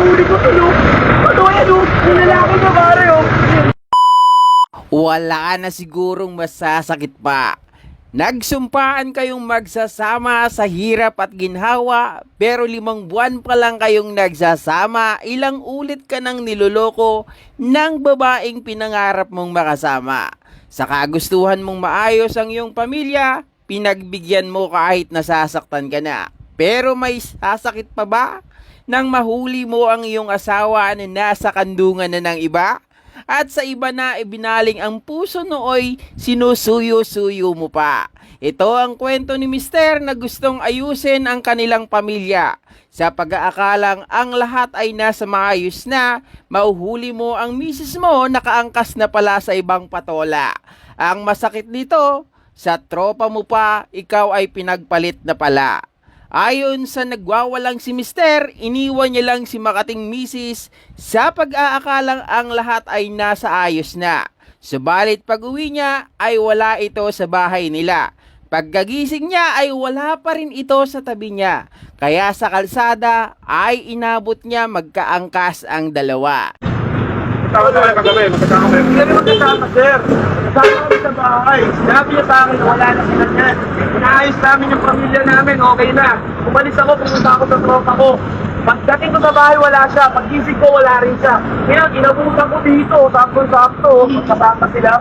nahuli ko tulog. Ano yan o? Yung lalaki na pare o. Wala na sigurong masasakit pa. Nagsumpaan kayong magsasama sa hirap at ginhawa, pero 5 buwan pa lang kayong nagsasama, ilang ulit ka nang niloloko ng babaeng pinangarap mong makasama. Sa kagustuhan mong maayos ang iyong pamilya, pinagbigyan mo kahit nasasaktan ka na. Pero may sasakit pa ba nang mahuli mo ang iyong asawa na nasa kandungan na ng iba? At sa iba na ibinaling ang puso nooy sinusuyo-suyo mo pa. Ito ang kwento ni Mister na gustong ayusin ang kanilang pamilya. Sa pag-aakalang ang lahat ay nasa maayos na, mauhuli mo ang misis mo nakaangkas na pala sa ibang patola. Ang masakit nito, sa tropa mo pa, ikaw ay pinagpalit na pala. Ayon sa nagwawalang si Mister, iniwan niya lang si makating misis sa pag-aakalang ang lahat ay nasa ayos na. Subalit pag-uwi niya ay wala ito sa bahay nila. Pagkagising niya ay wala pa rin ito sa tabi niya. Kaya sa kalsada ay inabot niya magkaangkas ang dalawa. Tawag na kagabi, magkasama kayo. Hindi kami magkasama, sir. Kasama kami sa bahay. Sinabi niya sa akin na wala na sila niyan. Inaayos namin yung pamilya namin, okay na. Umalis ako, pumunta ako sa tropa ko. Pagdating ko sa bahay, wala siya. Paggising ko, wala rin siya. Kaya inabutan ko dito, sakto-sakto. Magkasama sila.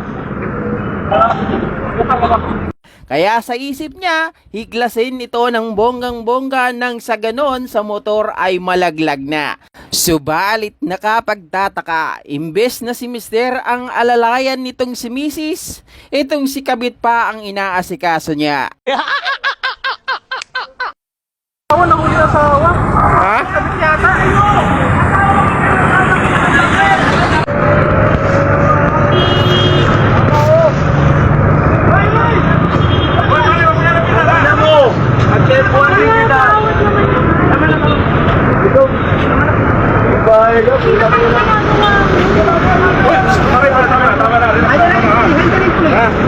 Kaya sa isip niya, hiklasin ito ng bonggang-bongga nang sa ganon sa motor ay malaglag na. Subalit nakapagtataka, imbes na si Mister ang alalayan nitong si Mrs., itong si Kabit pa ang inaasikaso niya. Awa na huli na sa awa. Ha? Kabit yata.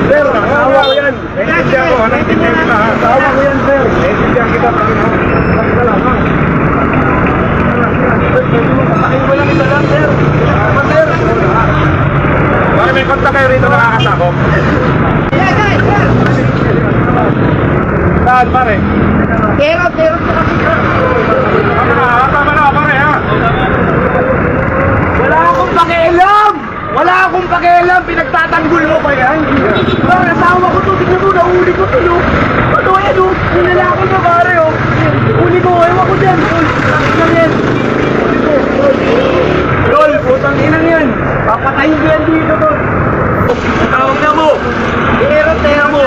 Sir, asawa ko yan. Naintindihan ko, naintindihan kita. Asawa ko yan, sir. Naintindihan kita. Patakin mo lang isa lang, sir. Sir. Bakit may kontak kayo rito nakakasakop? Saan, pare? Pero sa kasi. Tama na, pare, ha? Wala akong pakialam! Wala akong pakialam! Pinagtatanggol mo pa yan? Bakit asawa ko to? Tignan mo, nahuli ko tulog. Ano yan, oh? Yung lalaki na pare, oh. Huli ko, ewan ko dyan. Putang yan. Huli ko, Lol, putang inang yan. Papatayin ko yan dito, tol. Tawag na mo. Tera mo.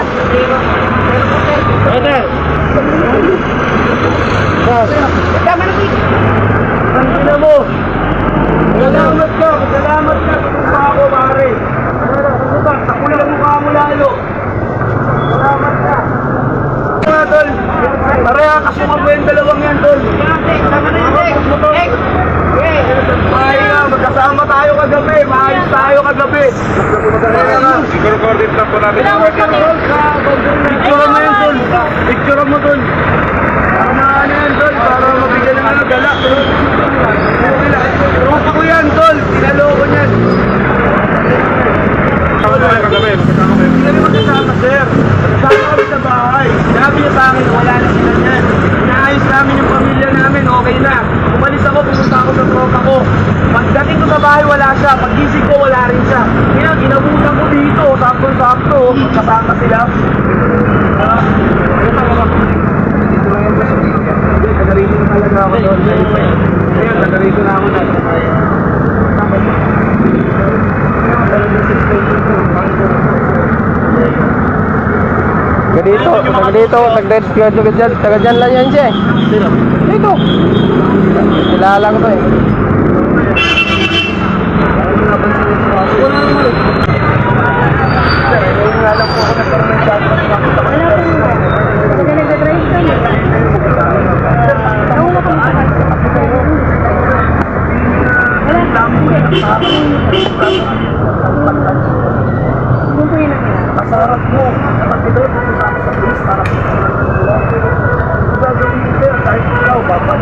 Eder. Tama na, Pete. Tangina mo. Salamat ka sa mukha ko, pare. Ano ba? Takula ang mukha mo lalo. Salamat ka. Mga tol, pareha kasuman ko yung dalawang yan, tol. Tama na yun, magkasama tayo kagabi. Maayos tayo kagabi. Siguro-coordinate lang po natin. Picture mo yan, tol. Picture mo, tol. Para maano yan, tol. Para mabigyan ng gala. Tropa ko yan, tol. Pinaloko niyan. Tawag na kagabi. Hindi kami magkasama, sir. Kasama kami sa bahay. Sinabi niya sa akin na wala na sila niyan. Inaayos namin yung pamilya namin, okay na. Umalis ako, pumunta ako sa tropa ko. Pagdating ko sa bahay, wala siya. Paggising ko, wala rin siya. Kaya ginabutan ko dito, sakto-sakto. Magkasama sila. Dito lang yan kasi. Tagarito na talaga ako doon. Ayan, tagarito na ako doon. Taga dyan lang yan siya. Dito. Ilalang to eh. Wala naman. Wala lang po ako nagkaroon ng shot. Masarap mo. Kapag ito, pupunta sa bilis para sa gagawin ito. Kahit ikaw, bapak.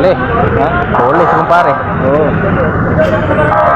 Huli. Ha? Huli si kumpare. Oo.